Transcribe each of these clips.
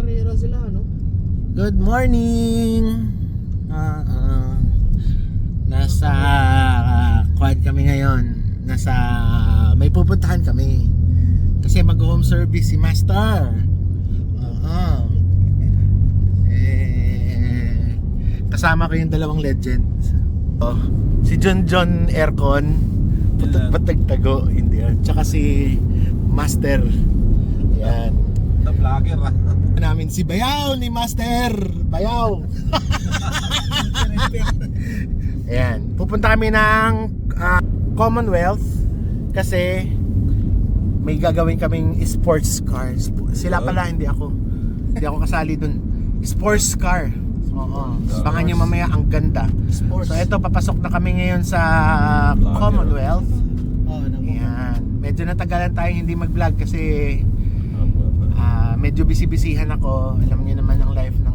karera sila, no? Good morning! Nasa quad kami ngayon. May pupuntahan kami. Kasi mag-home service si Master. Kasama ko yung dalawang legends. Si John John Aircon. Patagtago, hindi yan. Tsaka si Master. Yan. The vlogger, Namin si Bayaw ni Master. Bayaw. Ayan, pupunta kami ng Commonwealth kasi may gagawin kaming sports car. Sila pala, hindi ako kasali dun. Sports car. Oo. Abangan nyo mamaya, ang ganda. Sports. So eto, papasok na kami ngayon sa Commonwealth. Ayan. Medyo natagalan tayong hindi mag-vlog kasi medyo busy-busyhan ako. Alam niyo naman ang life ng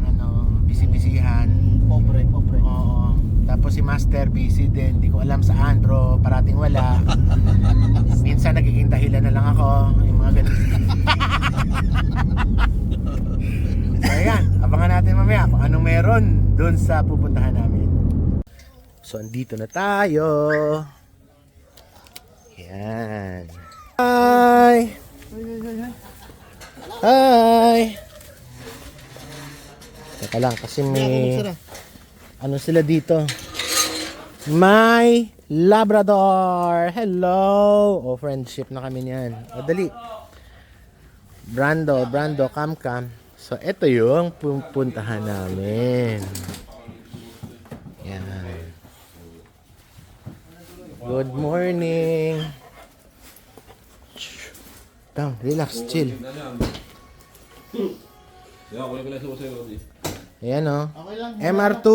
busy-busyhan. Pobre. Oo. Tapos si Master busy din. Hindi ko alam saan, bro. Parating wala. Minsan nagiging dahilan na lang ako. Yung mga ganun. So ayan, abangan natin mamaya kung anong meron doon sa pupuntahan namin. So andito na tayo. Ayan. Hi! Hi! Teka lang kasi may sila dito. My Labrador! Hello! O, friendship na kami niyan. O, dali. Brando, Cam. So, ito yung pupuntahan namin. Yan. Good morning. Down, relax, chill. Ayan o. MR2,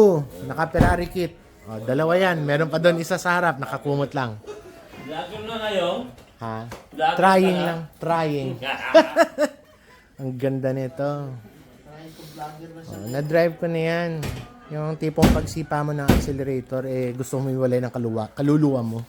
naka Ferrari kit. O, dalawa yan. Meron pa doon isa sa harap, nakakumot lang. Vlogger na kayo? Ha? Vlogger Trying na. lang, trying. Ang ganda nito. Na-drive ko na yan. Yung tipong pagsipa mo ng accelerator, gusto mo iwalay ng kaluluwa mo.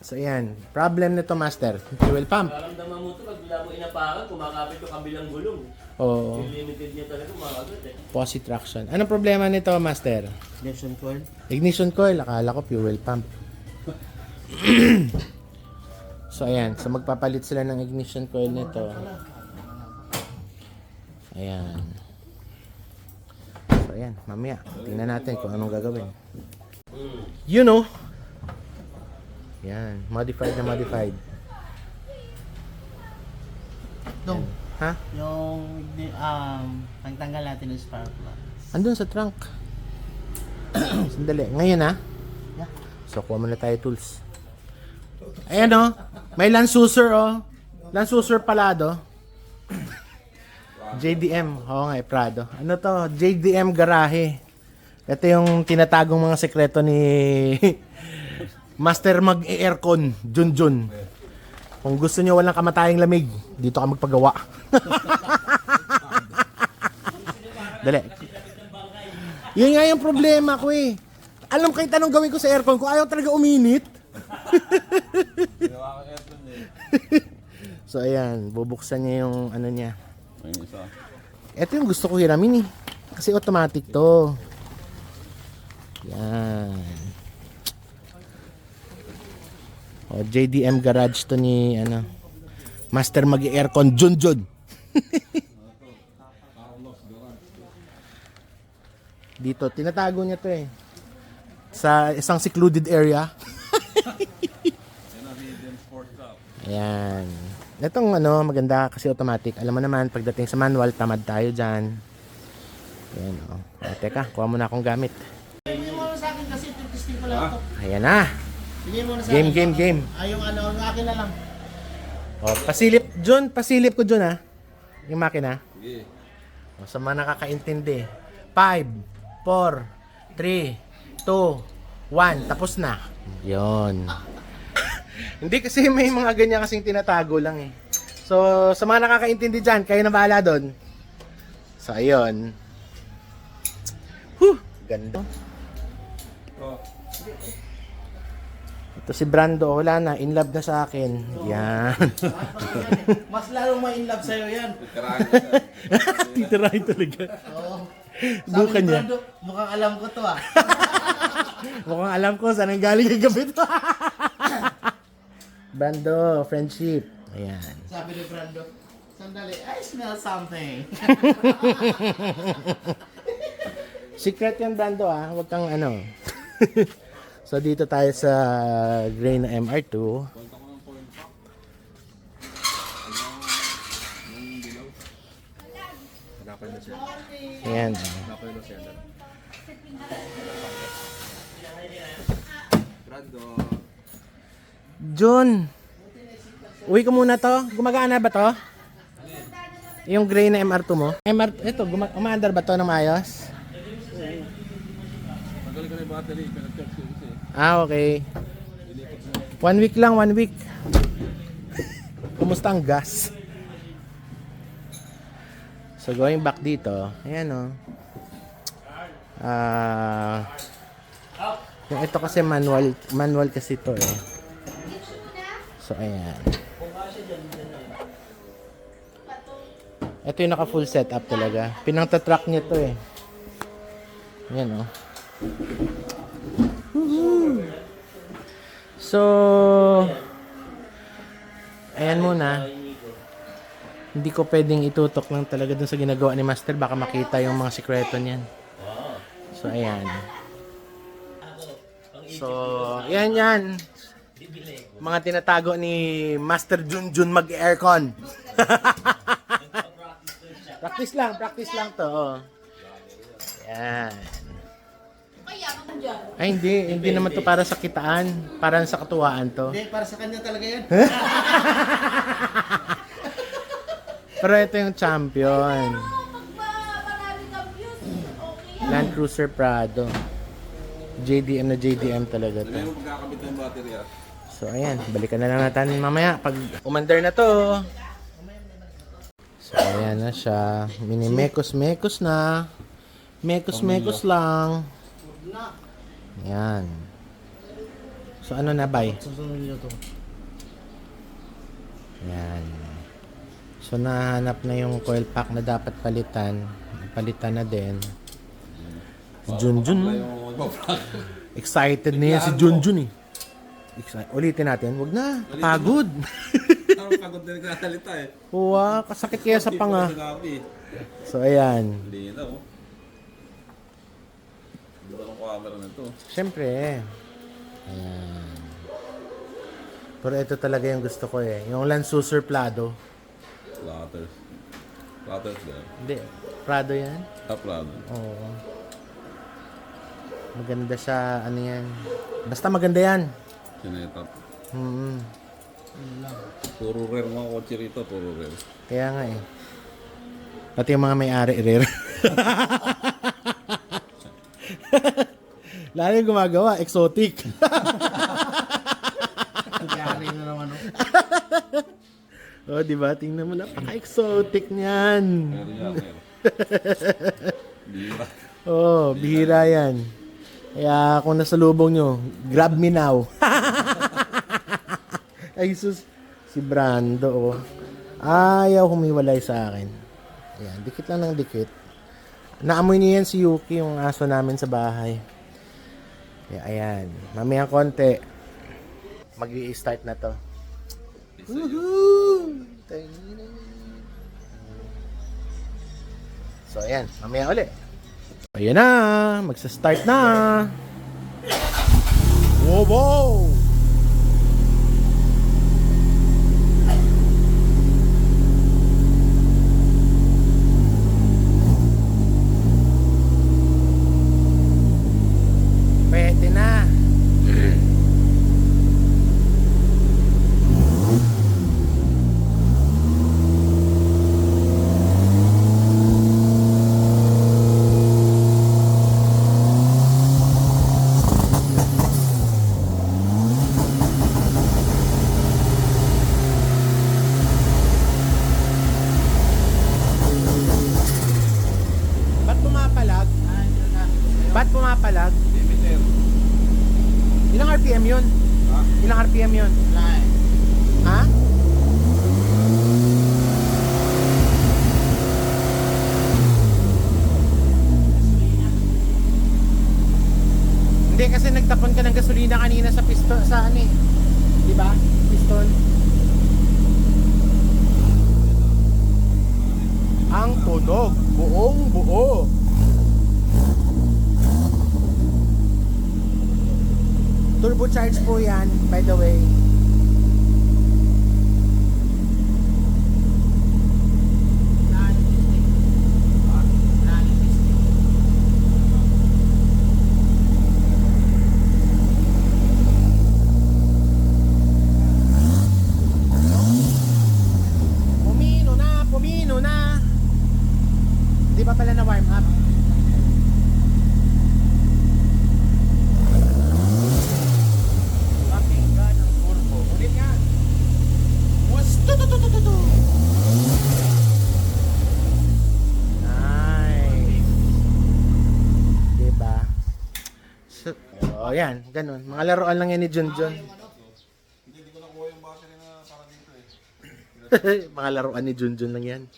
So yan, problem nito, Master, fuel pump. Nararamdaman mo ito pag bila mo inapakan, kumakapit yung kabilang gulong. Oo. Yung limited niya talaga, kumakagat Posi traction. Anong problema nito, Master? Ignition coil. Ignition coil, akala ko fuel pump. So ayan, so magpapalit sila ng ignition coil nito. Ayan. So ayan, mamaya tingnan natin kung anong gagawin. You know. Yan, modified na modified. Dong, Ha? yung ang tanggal natin ng spark plug. Andun sa trunk. Sandali, ngayon ha? Yeah. So kuha muna tayo tools. Ayan o, may Lansuser o. Lansuser Palado. JDM, oo nga Prado. Ano to? JDM Garahe. Ito yung tinatagong mga sekreto ni Master mag-aircon, Junjun. Kung gusto nyo walang kamatayang lamig, dito ka magpagawa. Dali. Yun nga yung problema ko eh. Alam kahit anong gawin ko sa aircon, kung ayaw talaga uminit. So ayan, bubuksan niya yung ano niya. Ito yung gusto ko hiramin eh. Kasi automatic to. Yan. O, JDM garage to ni Master mag-aircon Junjun. Dito, tinatago niya to eh. Sa isang secluded area. Ayan. Itong maganda kasi automatic. Alam mo naman, pagdating sa manual, tamad tayo dyan. Ayan o. Teka, kuha muna akong gamit. Bigyan mo na sa akin kasi testing ko lang ito. Ayan na. Bigyan mo na sa Game, akin. game, game. Yung akin na lang. O, pasilip ko John ha. Yung makina. O, sa mga nakakaintindi. 5, 4, 3, 2, 1. Tapos na. Yon. Hindi kasi may mga ganyan kasing tinatago lang eh. So, sa mga nakakaintindi dyan, kayo na bahala doon. So, ayun. Ganda. Ito si Brando, wala na, in love na sa akin. Yan. Mas lalong ma-in love sa'yo yan. Titirahin talaga. Oo. Bukan Sabi ni niya. Brando, mukhang alam ko to ah. Mukhang alam ko saan ang galing yung gabi to. Brando, friendship. Ayan. Sabi ni Brando, sandali, I smell something. Secret yan, Brando, ah. Huwag kang ano. So, dito tayo sa gray na MR2. Ayan. John, uwi ko muna to. Gumagana ba to? Yung gray na MR2 mo? Ito, umaandar ba to ng maayos? Ah, okay. 1 week lang, 1 week. Kumusta ang gas? So, going back dito, ayan o. Yung ito kasi manual kasi ito eh. So, ayan. Ito yung naka full setup talaga. Pinang-track niya to eh. Ayan o. So, ayan muna. Hindi ko pwedeng itutok lang talaga dun sa ginagawa ni Master. Baka makita yung mga sikreto niyan. So, ayan. So, ayan yan. Mga tinatago ni Master Junjun mag-aircon. Practice lang to. Oh. Ayan. Ay, hindi naman to para sa kitaan. Para sa katuwaan to. Hindi, para sa kanya talaga yan. Pero ito yung champion. Land Cruiser Prado. JDM na JDM talaga to. So ayan, balikan na lang natin mamaya pag umandar na to. So ayan na siya. Mekos na. Mekos lang. Ayan. So ano na, bay? Susunod nyo to. Ayan. So nahanap na yung coil pack na dapat palitan. Palitan na din. Si Junjun. Excited na yan si Junjun eh. Ulitin natin. Wag na. Pagod. Pagod na nagkakalita eh. Uwa, kasakit kaya sa panga. So ayan. Hindi na oh. Hindi ba ang camera na ito? Siyempre. Ayan. Pero ito talaga yung gusto ko eh. Yung Lancer Prado. Platters. Platters ba? Hindi. Prado yan? Plado. Oo. Maganda siya. Ano yan? Basta maganda yan. Sinetap. Puro rare mga kotse rito. Puro rare. Kaya nga eh. Pati yung mga may-ari rare. Lalo yung gumagawa. Exotic. Nagyari na naman. Oh, di ba? Tingnan mo, napaka-exotic niyan. Meron yan. Bira. Oh, bihira yan. Kaya kung nasa lubong nyo, grab me now. Ay, sus. Si Brando, oh. Ayaw humiwalay sa akin. Ayan, dikit lang ng dikit. Naamoy niya yan si Yuki, yung aso namin sa bahay. Kaya, ayan. Mamayang konti. Mag-i-start na to. Woohoo! So, ayan. Mamaya ulit. Ayan na. Magsa-start na. Wow, wow! Pwede na. Ba't pumapalag? Ba't pumapalag? Limiter. Ilang RPM yun? Ha? Ilang RPM yun? Wala eh. Ha? Hindi kasi nagtapon ka ng gasolina kanina sa piston sa ano eh. 'Di ba? Piston. Ang tunog, buong buo. Turbocharge po 'yan, by the way. Pumino na. Di ba pala na warm up? Pakinggan ang turbo. Ulit nga. Tu. Nice. Diba? So, oh, yan. Ganun. Mga laruan lang yan ni John John. Mga laruan ni John John lang yan.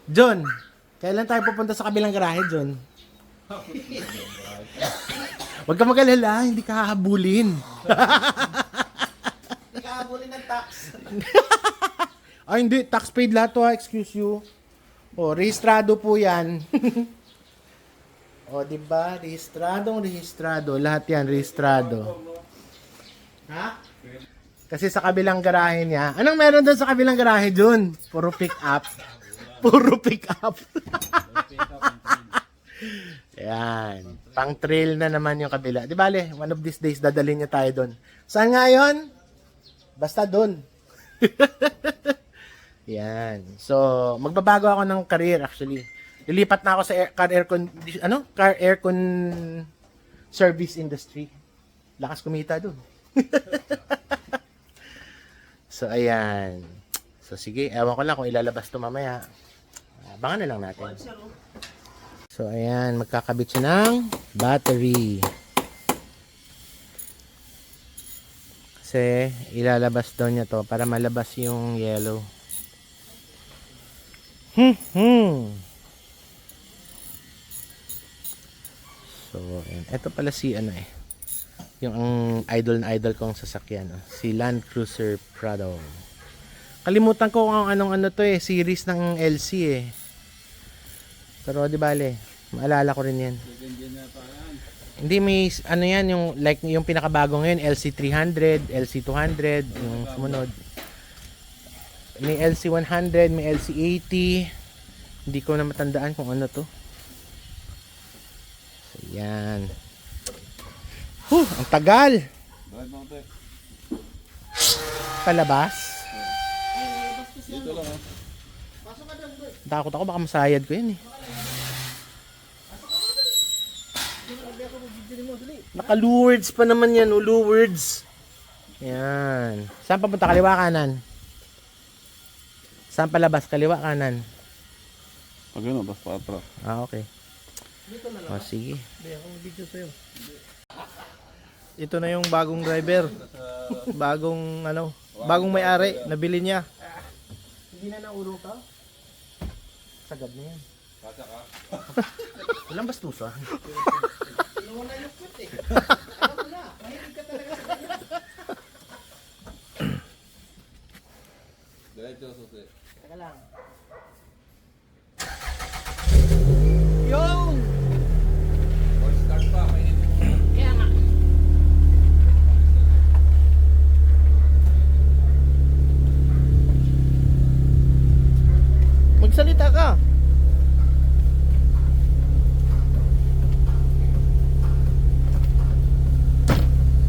John, kailan tayo pupunta sa kabilang garahe, John? Huwag ka mag-alala, hindi ka hahabulin. Hindi ka habulin ng tax. Ay, hindi. Tax paid lahat to, ha. Excuse you. O, rehistrado po yan. O, diba? Rehistrado. Lahat yan, rehistrado. Ha? Kasi sa kabilang garahe niya. Anong meron doon sa kabilang garahe, Jun? Puro pick up. Puro pick up. Yan. Pang trail na naman yung kabila. Di bale, one of these days dadalhin niya tayo doon. Saan nga yun? Basta doon. Yan. So, magbabago ako ng career actually. Lilipat na ako sa car aircon service industry. Lakas kumita doon. So, ayan. So, sige. Ewan ko lang kung ilalabas to mamaya. Abangan na lang natin. So, ayan. Magkakabit siya ng battery. Kasi, ilalabas daw niya to para malabas yung yellow. So, ayan. Ito pala si ano eh. Yung ang idol na idol kong sasakyan. Si Land Cruiser Prado. Kalimutan ko kung anong ano to eh. Series ng LC eh. Pero di bale. Maalala ko rin yan. Hindi may ano yan. Yung, like, yung pinakabago ngayon. LC 300. LC 200. Yung sumunod. May LC 100. May LC 80. Hindi ko na matandaan kung ano to. So yan. Ang tagal. Palabas. Dito lang ha. Takot ako baka masayad ko yan eh. Naka-luwards pa naman yan, luwards. Yan. Saan papunta? Kaliwa kanan? Saan palabas? Kaliwa kanan? Pag ano, basta patra. Ah, okay. O, sige. Ito na yung bagong driver. Bagong may-ari, nabili niya. Hindi na naulong ka? Sagad na yan. Walang bastusa. Diretso susi. Teka lang. Yung! Or start pa, kainin mo. Kaya nga. Magsalita ka.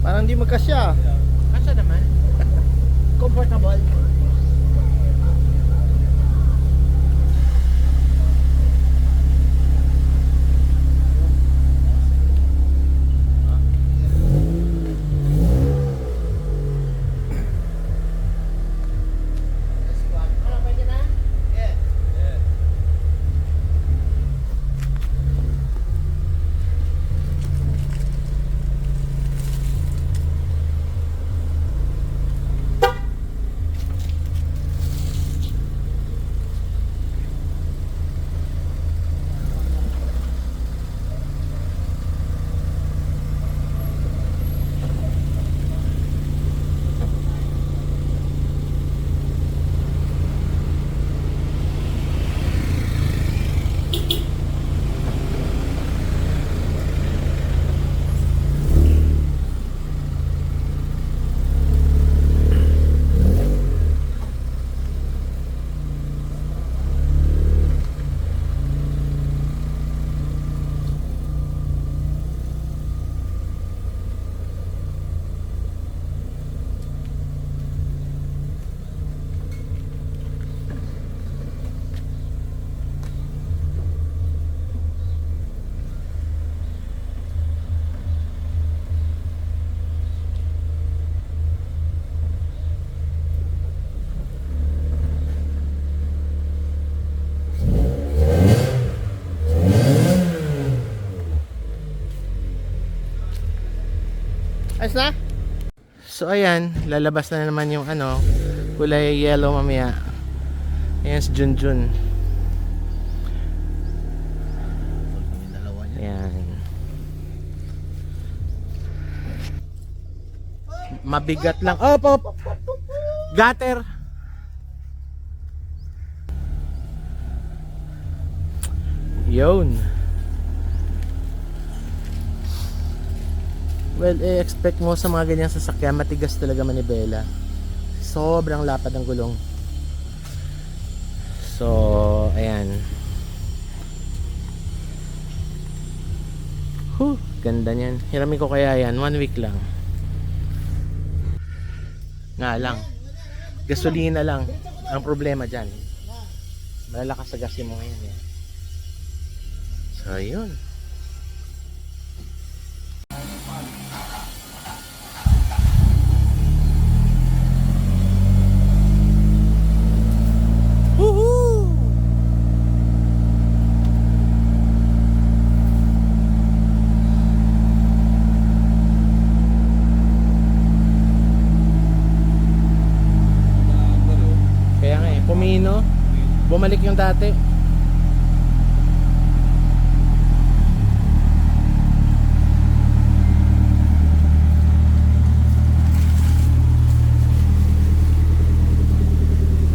Parang di magkasya. Kasya naman. Comfortable. Ayos na? So ayan, lalabas na naman yung ano, kulay yellow mamaya. Ayan si Junjun. Kami dalawa niya. Ayan. Mabigat lang. Oh, pop. Gutter. Yun. Well, expect mo sa mga ganyang sasakyan, matigas talaga manibela. Sobrang lapad ng gulong. So, ayan. Ganda niyan. Hiramin ko kaya yan, 1 week lang. Nga lang. Gasolina lang ang problema dyan. Malalakas sa gas mo ngayon. Eh. So, yun. Woohoo! Kaya nga eh, pumino. Bumalik yung dati.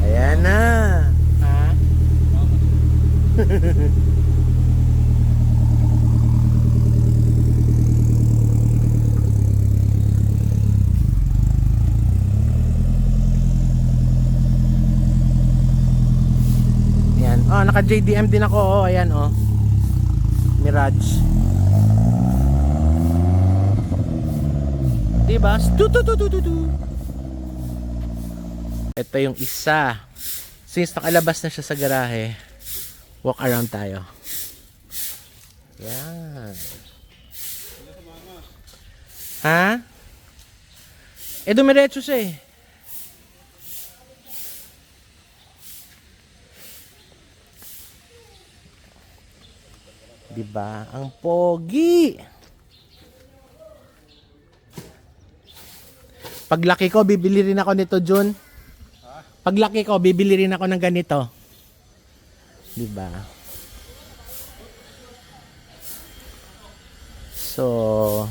Ayan na. Ha? Ayan. Oh, naka JDM din ako. Oh, ayan oh. Mirage. Diba? Ito yung isa. Since nakalabas na siya sa garahe, walk around tayo. Yan. Ha? Eh, dumiretso siya eh. Diba? Ang pogi! Paglaki ko, bibili rin ako nito, Jun. Paglaki ko, bibili rin ako ng ganito. Diba? So,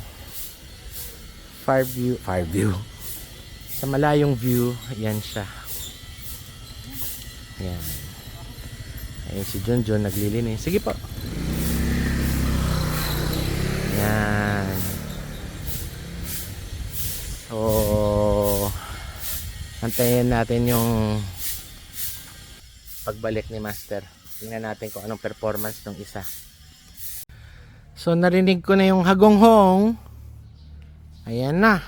far view. Sa malayong view, yan siya. Yan. Ayun si Junjun, naglilinis. Sige po. Yan. So, antayin natin yung pagbalik ni Master. Tingnan natin kung anong performance ng isa. So, narinig ko na yung hagonghong. Ayan na.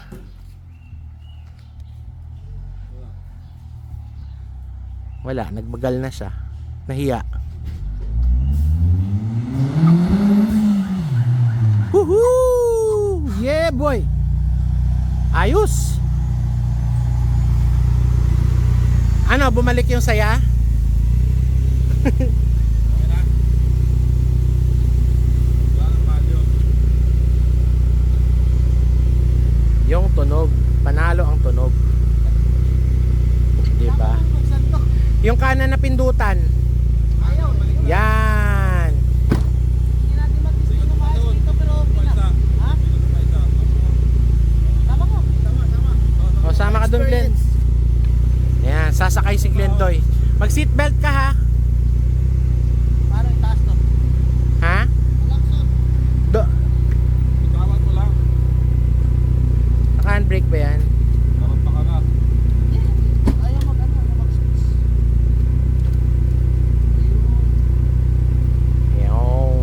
Wala, nagbagal na siya. Nahiya. Woohoo! Yeah, boy! Ayos! Ano, bumalik yung saya? Yung tunog, panalo ang tunog. Diba? Yung kanan na pindutan. Yan. O, sama ka dun, Glenn. Yan, sasakay si Glendoy. Mag seatbelt ka ha. Paano itaas to? Ha? Do. Tawad mo lang. Naka-handbrake ba yan? Dapat pa ka na. Ayaw mag-switch. Yan.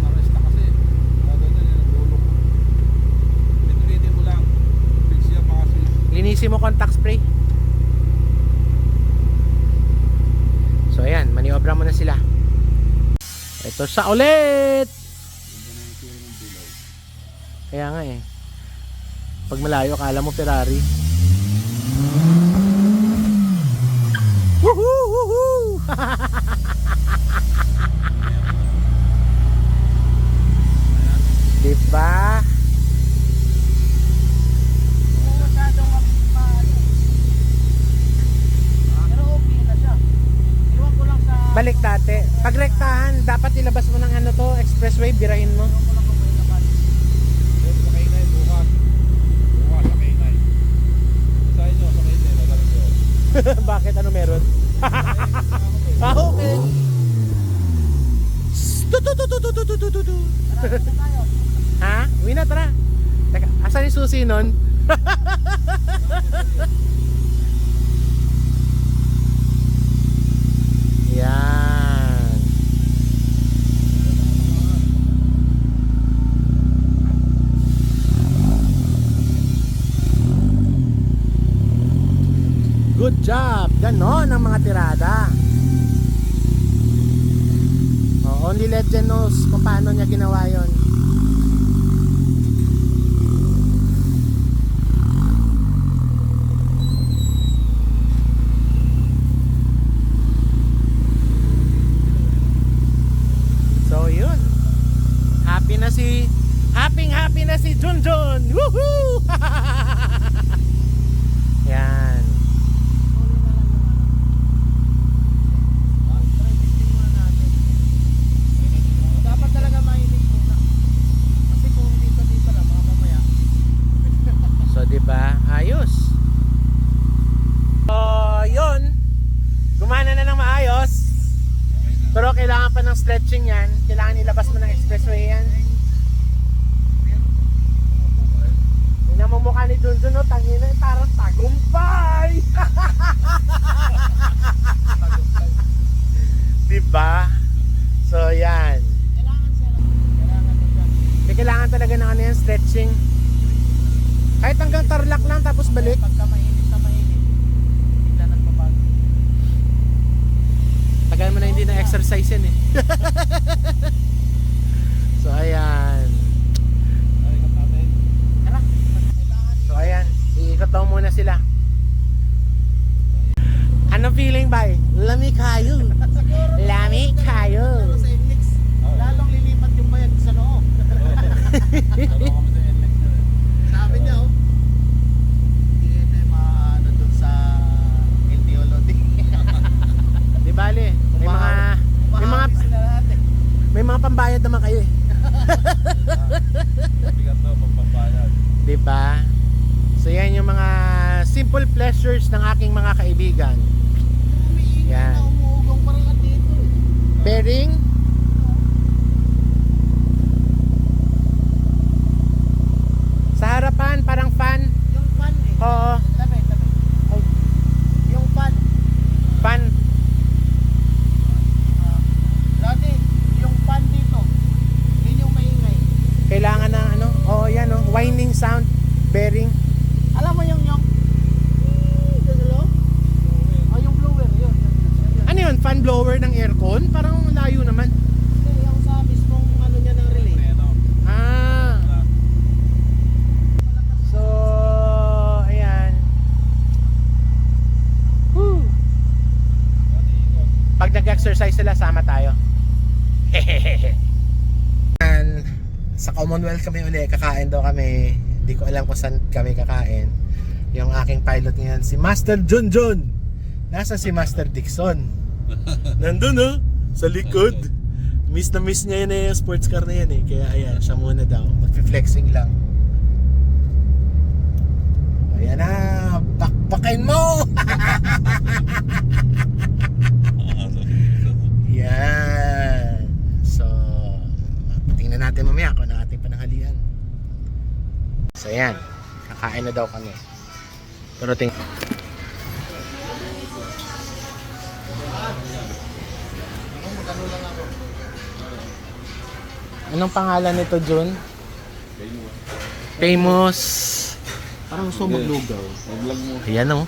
Nares na kasi. Gaganda niya nagulong. Pinuritin mo lang. Fix siya pa kasi. Linisin mo contact spray. So ayan, maniobra mo na sila. Ito sa ulit. Kaya nga eh. Pag malayo, akala mo Ferrari. Woohoo! Woohoo! Diba? Balik dati. Pag rektahan, dapat ilabas mo ng ano to, expressway, birahin mo. Sa Kainay, bukas. Bukas sa Kainay. Sa inyo, sa Kainay, magaling ko. Bakit? Ano meron? Ah, okay. Tu. Ha? Uwi na, tara. Teka, asan yung susi nun? Yan. Good job! Ganon ang mga tirada. Oh, only legend knows kung paano niya ginawa yon. So yun. Happy na si Junjun. Woohoo! Yan. Dapat talaga mainit muna. Kasi kung dito lang, mga mamaya. So, di ba? Ayos. So, yun. Gumana na ng maayos. Pero kailangan pa ng stretching yan. Kailangan ilabas mo ng expressway yan. Tingnan mo mukha ni Junjun, no? Tangina, parang tagumpay. Diba? So, yan. Kailangan talaga ng ano yan, stretching. Kahit hanggang Tarlac lang tapos balik. Pagka mainit na mainit, bigla nagbabago. Tagal mo na hindi na exercise yan eh. So ayan. Ikot natin. So ayan, iikot daw muna sila. Anong feeling ba? Lami kayo. Lami kayo. Sa NLEX, lalong lilipat yung bayag sa loob. Dalawa kami sa NLEX na rin. Sabi niya, oh. Hindi na maano dun sa LTO loading. Di bale, Sila lahat eh. may mga pambayad naman kayo eh. Bigat to, magpambayad. Di ba? So yan yung mga simple pleasures ng aking mga kaibigan. Umiingay Yan. na umuugong parang dito eh. Bearing. Sa harapan, parang fan. Yung fan eh. Oo, Tabi. Ay. Yung fan. fan. Dati, yung fan dito. Yun yung maingay. Kailangan ng ano? Oo, yan oh, winding sound. Bearing. Alam mo yung gano'n? Oh, yung blower, yun. Ano yun? Fan blower ng aircon? Parang layo naman. Hindi, yung sa mismong ano niya ng relay. Ano? Ah. So, ayan. Woo. Pag nag-exercise sila, sama tayo. And, sa Commonwealth kami uli, kakain daw kami. Hindi ko alam kung saan kami kakain. Yung aking pilot ngayon, si Master Junjun. Nasa si Master Dixon? Nandun oh, sa likod. Miss na miss niya yun eh, yung sports car na yan eh. Kaya ayan, siya muna daw. Mag-flexing lang. Ayan na, bakbakin mo! Yan. So, tingnan natin mamaya kung ano ating pananghalian. So, yan. Kakain na daw kami. Pero anong pangalan nito, Jun? Famous. Parang gusto maglugaw. Mag-vlog mo. Ayan oh.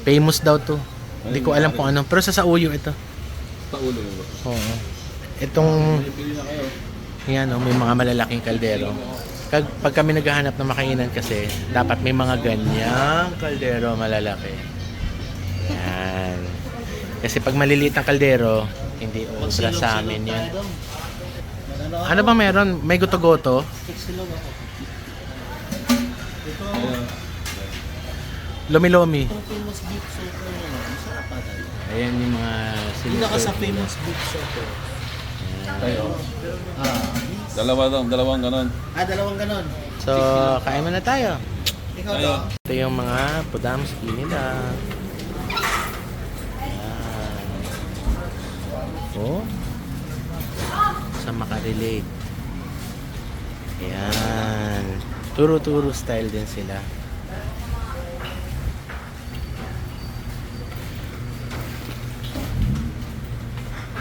Famous daw to. Hindi ko alam kung ano. Pero sa Sauyo ito. Sa ulo yun ba? Oo. Itong, Pili na kayo. yan oh, may mga malalaking kaldero. Pag kami naghahanap ng makainan kasi, dapat may mga ganyang kaldero malalaki. Yan. Kasi pag maliliit ang kaldero, hindi obra sa amin yun. Ano ba meron? May goto-goto? Lomi-lomi. Ayan yung mga Dito ka sa sinuserve nila. famous beach shop. Tayo. Ah, Dalawang ganon. dalawang ganon. So, kain muna tayo. Ikaw Tayo. to. Ito yung mga pudamski nila. Ayan. Oh. Sa makarelate. Ayan. Turo-turo style din sila.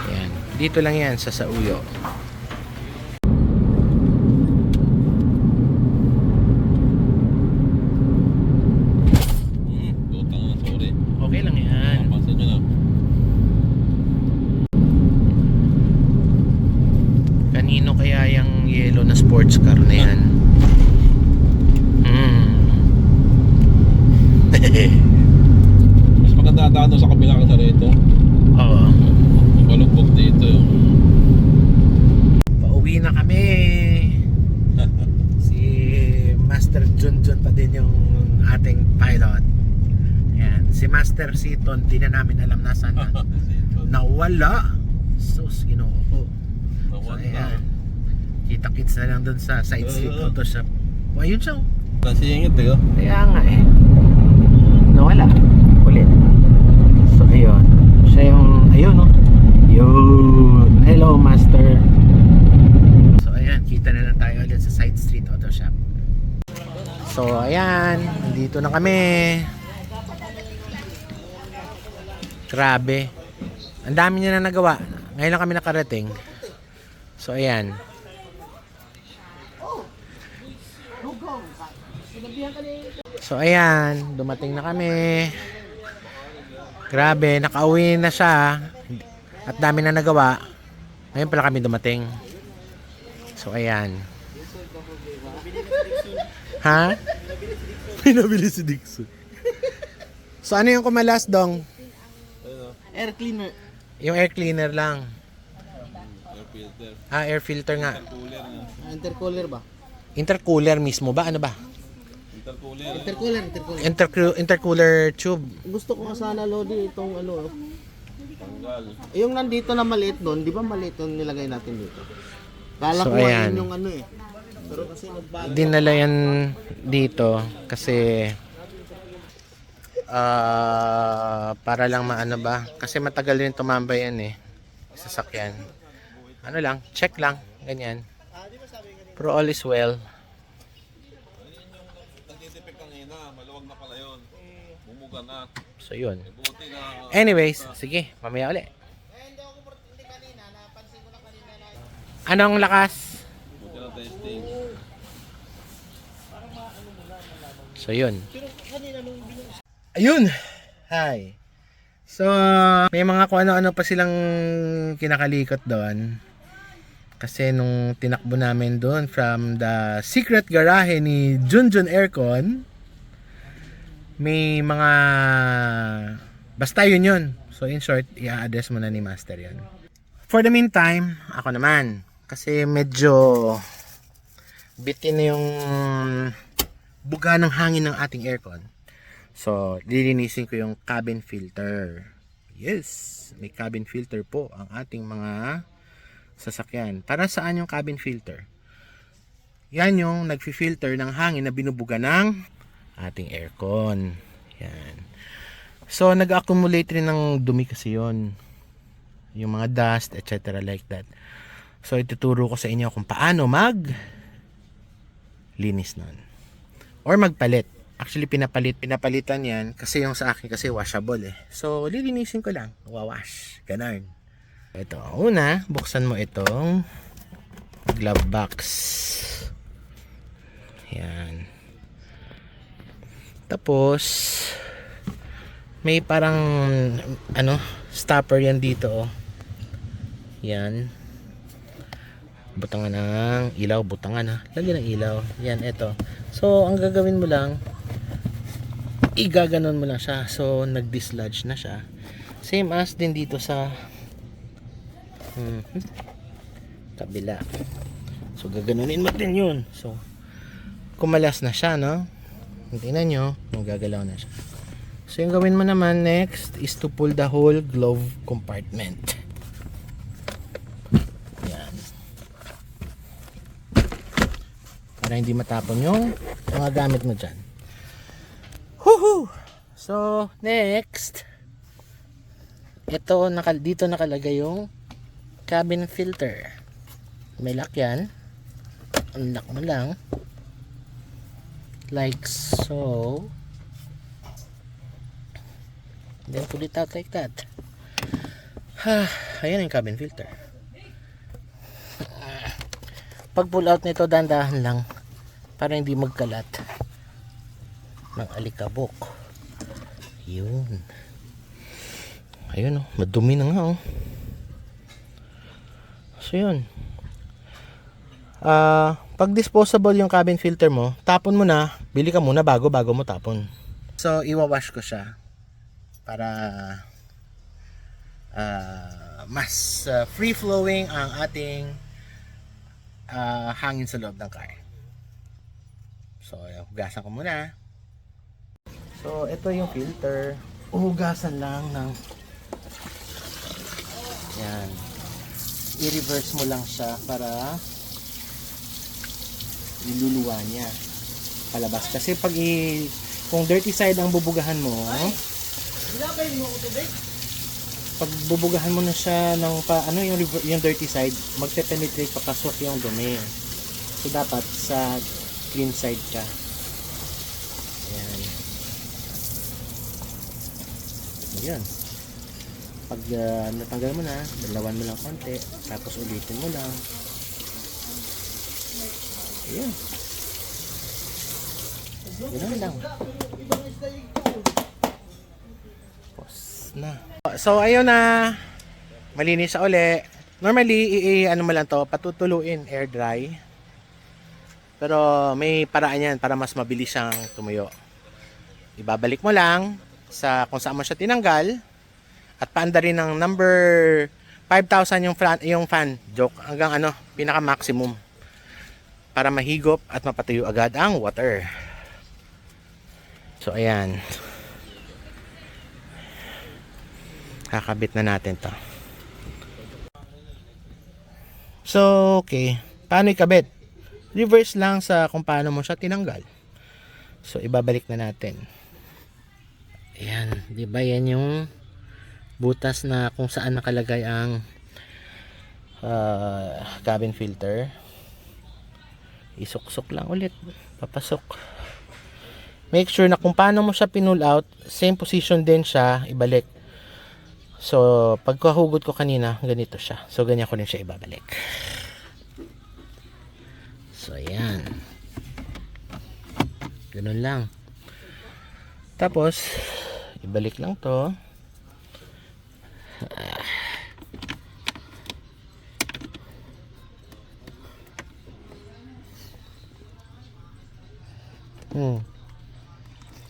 Ayan. Dito lang yan sa Sauyo. Tutang na, sorry. Okay lang yan. Papansin nyo na. Kanino kaya yung yellow na sports car na yan? Mas maganda daan doon sa kabila ka sa rito. Oo. Mabalugbog dito. Pauwi na kami. Si Master Junjun pa din yung ating pilot. Ayan. Si Master Seaton, di na namin alam nasaan na. Nawala. Sus, ginoo ko. So, ayan. Kita-kits na lang dun sa side street Photoshop. O, ayun siya. Oh. Nasingit eh. Oh. Kaya nga eh. Nawala. Ulit. So, ayun. Siya yung, ayun no. Yun. Hello, Master. So, ayan. Kita na lang tayo ulit sa side street auto shop. So, ayan. Dito na kami. Grabe. Ang dami niya na nagawa. Ngayon lang kami nakarating. So, ayan. So ayan, dumating na kami. Grabe, nakauwi na siya. At dami na nagawa. Ngayon pala kami dumating. So ayan. Ha? Pinabili si Dixon. So ano yung kumalas dong? Air cleaner. Yung air cleaner lang. Air filter. Ah, air filter nga. Cooler na. Intercooler ba? Intercooler mismo ba? Ano ba? Intercooler. Intercooler. Intercooler tube. Gusto ko nga sana Lodi itong ano. Tanggal. Yung nandito na maliit doon, di ba maliit yung nilagay natin dito? Kala So, ko ayan. yun yung ano eh. Pero kasi nagbago. Dinala yan dito kasi para lang maano ba kasi matagal din tumambay yan eh sasakyan. Ano lang, check lang, ganyan. Pero all is well. Nagtitipik kanina. Maluwag na pala yun. Bumuga na. So yun. Buti na. Anyways, sige, mamaya uli. Anong lakas? Buti na testing. So yun. Ayun. Hi. So may mga kung ano-ano pa silang kinakalikot doon. Kasi nung tinakbo namin doon from the secret garahe ni Junjun Aircon, may mga basta yun. So in short, i-address muna ni Master yun. For the meantime, ako naman. Kasi medyo bitin na yung buga ng hangin ng ating aircon. So, lilinisin ko yung cabin filter. Yes, may cabin filter po ang ating mga sasakyan. Para saan yung cabin filter? Yan yung nagfi-filter ng hangin na binubuga ng ating aircon. Yan. So, nag-accumulate rin ng dumi kasi yun. Yung mga dust, etc. like that. So, ituturo ko sa inyo kung paano linis nun. Or magpalit. Actually, pinapalitan yan kasi yung sa akin kasi washable eh. So, lilinisin ko lang. Wawash. Ganun. Ito. Una, buksan mo itong glove box. Yan. Tapos, may parang, stopper yan dito. Oh. Yan. Butangan ng ilaw. Lagyan ng ilaw. Yan, ito. So, ang gagawin mo lang, igaganon mo lang siya. So, nag-dislodge na siya. Same as din dito sa kabila. So, gaganunin mo din yun. So, kumalas na siya, no? Tingnan nyo, magagalaw na siya. So yung gawin mo naman next is to pull the whole glove compartment. Yan. Para hindi matapon yung mga gamit mo dyan. Woohoo! So next, ito dito nakalagay yung cabin filter. May lock yan. Unlock mo lang. Like so. Then pull it out like that. Ayan yung cabin filter. Pag pull out nito, dahan-dahan lang para hindi magkalat ng alikabok. Yun. Ayun oh, madumi na nga oh. So yun. Pag disposable yung cabin filter mo, tapon mo na, bili ka muna bago mo tapon. So iwawash ko siya para mas free flowing ang ating hangin sa loob ng car. So hugasan ko muna. So ito yung filter, hugasan lang ng yan, i-reverse mo lang siya para iluluwa niya palabas, kasi kung dirty side ang bubugahan mo, pag bubugahan mo na siya ng yung dirty side, magpe-penetrate papasok yung dumi. So dapat sa clean side ka. Ayan. Ayan. Pag natanggal mo na, dalawan mo lang konti, tapos ulitin mo lang. Ayan. Ganun lang. Na. So ayun na, malinis sa uli. Normally ano mo lang to, patutuluin, air dry. Pero may paraan yan para mas mabilis siyang tumuyo. Ibabalik mo lang sa kung saan mo siya tinanggal at paanda rin ng number 5,000 yung fan. Joke, hanggang pinaka maximum para mahigop at mapatuyo agad ang water. So ayan. Kakabit na natin to. So okay, paano ikabit? Reverse lang sa kung paano mo siya tinanggal. So ibabalik na natin. Ayan, di ba yan yung butas na kung saan nakalagay ang cabin filter. Isuksok lang ulit, papasok. Make sure na kung paano mo siya pinull out, same position din siya ibalik. So, pagkahugot ko kanina, ganito siya. So, ganyan ko rin siya ibabalik. So, ayan. Ganun lang. Tapos, ibalik lang to.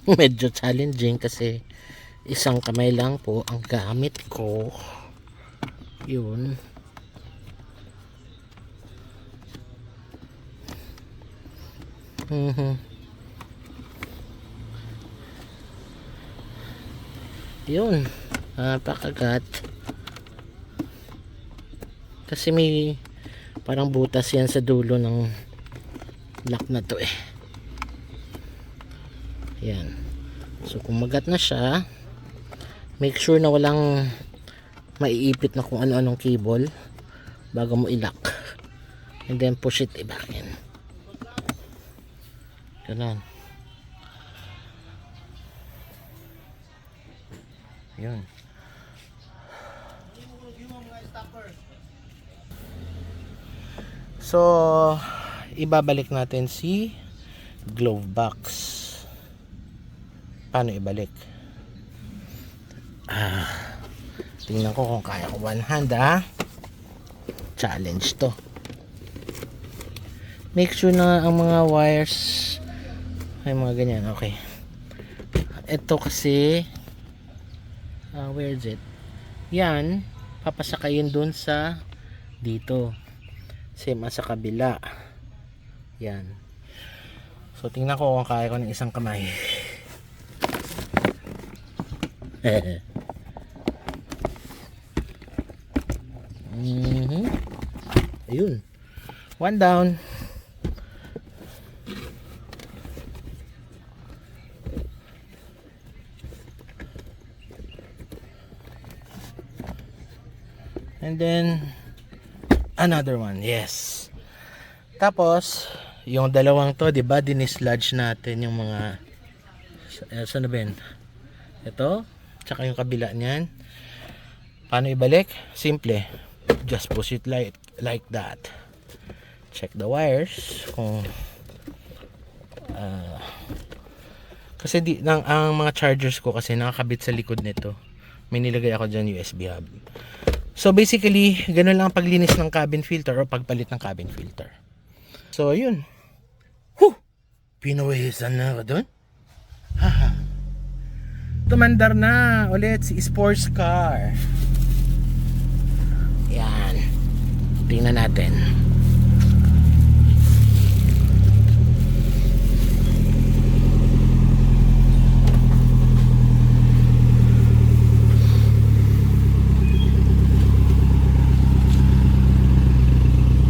Medyo challenging kasi isang kamay lang po ang gamit ko. Yun. Yun. Napakagat. Kasi may parang butas yan sa dulo ng lock na to eh. Yan. So kung magat na siya, make sure na walang maiipit na kung ano-anong cable bago mo i-lock. And then push it back in. Ganun. Yun. So, ibabalik natin si glove box. Paano ibalik? Tingnan ko kung kaya ko one hand challenge to. Make sure na ang mga wires ay mga ganyan. Okay. Ito kasi where is it? Yan, papasakayin dun sa dito. Same as sa kabila. Yan. So tingnan ko kung kaya ko ng isang kamay. Ayun. One down. And then another one. Yes. Tapos yung dalawang to, 'di ba, dinisludge natin yung mga saan na ba yun? Ito, tsaka yung kabila niyan. Paano ibalik? Simple. Just push it like that. Check the wires kung kasi ang mga chargers ko kasi nakakabit sa likod nito. May nilagay ako dyan USB hub. So basically, ganun lang ang paglinis ng cabin filter o pagpalit ng cabin filter. So yun. Pinawisan na ako doon. Tumandar na ulit si sports car. Yan. Tingnan natin.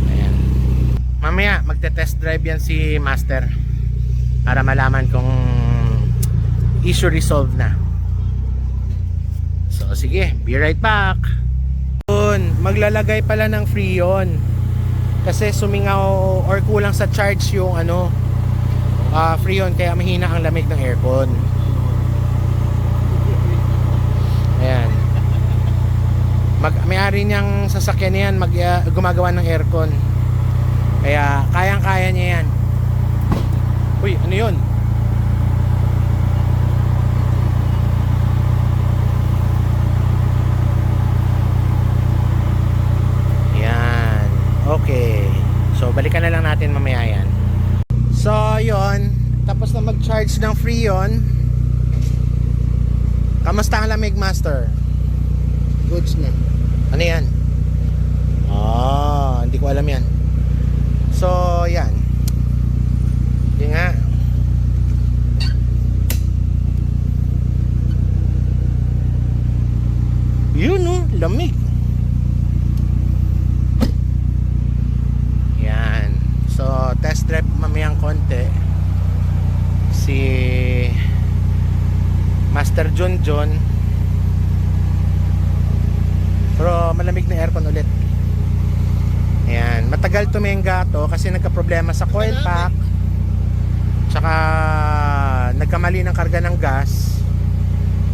Ayan. Mamaya magte-test drive yan si Master para malaman kung issue resolved na. So sige, be right back. Maglalagay pala ng Freon kasi sumingaw or kulang sa charge yung Freon, kaya mahina ang lamig ng aircon. Ayan. May-ari niyang sasakyan niyan gumagawa ng aircon. Kaya kayang-kaya niya yan. Uy, ano yun? Okay. So balikan na lang natin mamaya yan. So yon, tapos na mag-charge ng Freon. Kamusta ang lamig, Master? Goods na. Ano yan? Hindi ko alam yan. So yan. Hindi nga. Yun lamig. So, test drive mamayang konti si Master John. Pero malamig na aircon ulit. Ayan, matagal tumenga to kasi nagka-problema sa coil pack. Tsaka nagkamali ng karga ng gas.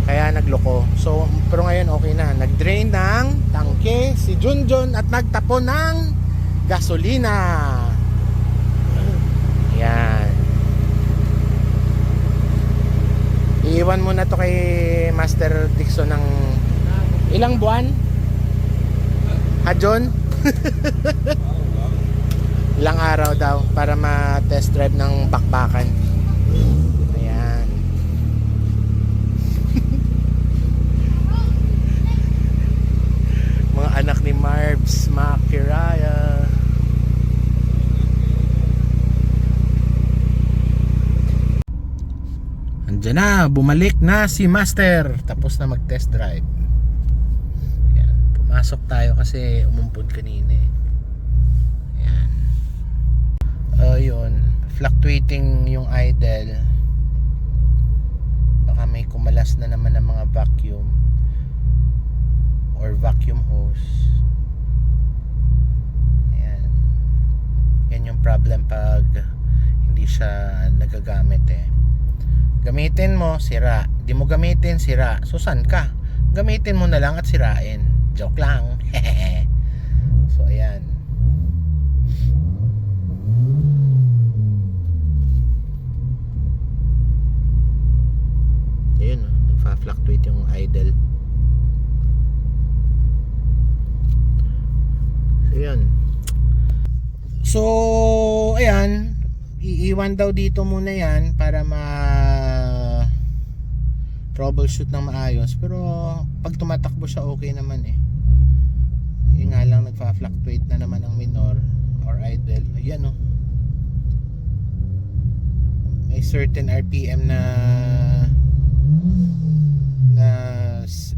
Kaya nagloko. So, pero ngayon okay na. Nag-drain ng tangke si John at nagtapon ng gasolina. Yan. Iiwan muna to kay Master Dixon ng ilang buwan? Ha, John? Ilang araw daw para ma-test drive ng bakbakan. Ayan. Mga anak ni Marbs, Makiraya. Andiyan na, bumalik na si Master. Tapos na mag-test drive. Ayan, pumasok tayo kasi umumpod kanina eh. Ayan. Ayun, fluctuating yung idle. Baka may kumalas na naman ng mga vacuum or vacuum hose. Ayan. Yan yung problem pag hindi siya nagagamit eh. Gamitin mo, sira. Di mo gamitin, sira. So saan ka? Gamitin mo na lang at sirain. Joke lang. So ayan. Ayun, nagfa-fluctuate yung idle. So yun. So ayan, iiwan daw dito muna yan para troubleshoot ng maayos. Pero pag tumatakbo siya okay naman eh. Yun nga lang, nagfa-fluctuate na naman ang minor or idle. Ayan oh. May certain RPM na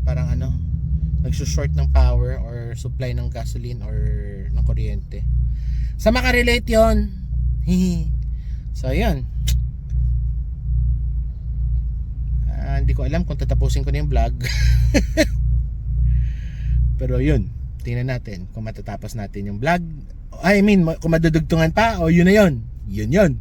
parang ano, nagsushort ng power or supply ng gasoline or ng kuryente. Sa makarelate yon. So yun. Hindi ko alam kung tatapusin ko na yung vlog. Pero yun, tingnan natin kung matatapos natin yung vlog. I mean, kung madudugtungan pa o yun na yun. Yun.